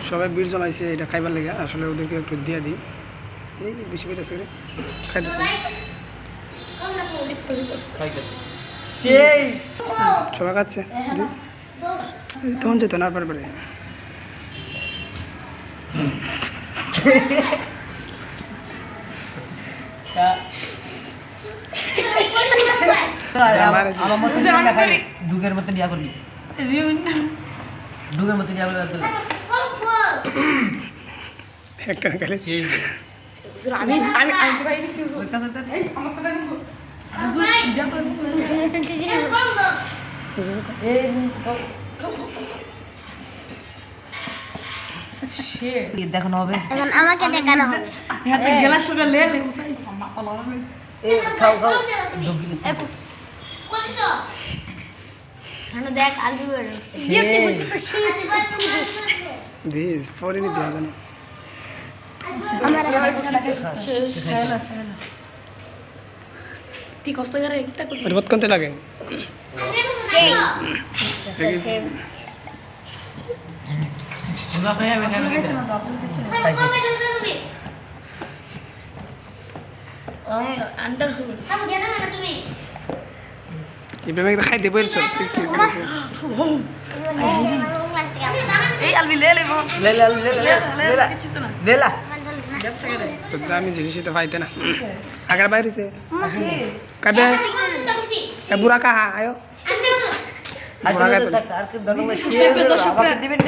সবাই বীর জমাইছে এটা খাইবার লাগে আসলে ওদেরকে একটু দিয়ে দিই এই বেশি করে খাইতেছে সেই সবাই খাচ্ছে তখন যেত না পরে পরে আমার মতো দুগের মতো নিয়া করবি দুগের মতো নিয়া করবি একটা খাইলে আমি তো ভাই দিছি ওই কথা তো আমার কথা দিছো দেখানো হবে এখন আমাকে দেখানো হবে হাতে গেলাস সবে লে লে মুসাই খাও খাও ডগিল মানে দেখ আলু দিস পরে নিতে হবে না তুই কষ্ট করে একটা করি এটা বহুত কোনতে লাগে তোমরা ভাই আমি খাই খাইছে না তো আপনি খাইছে আন্ডার হুল ইব্রাহিম খাইতে পারছো এই আলবি লে লে লে লে লে লে লে কিছু তো না লে লা যাচ্ছে কেন তো আমি জিনিসই তো পাইতে না আগের বাইরে সে কবে বুড়া কাহা আয়ো আর বুড়া কা তো আর কি দরকার সে আমাকে দিবেন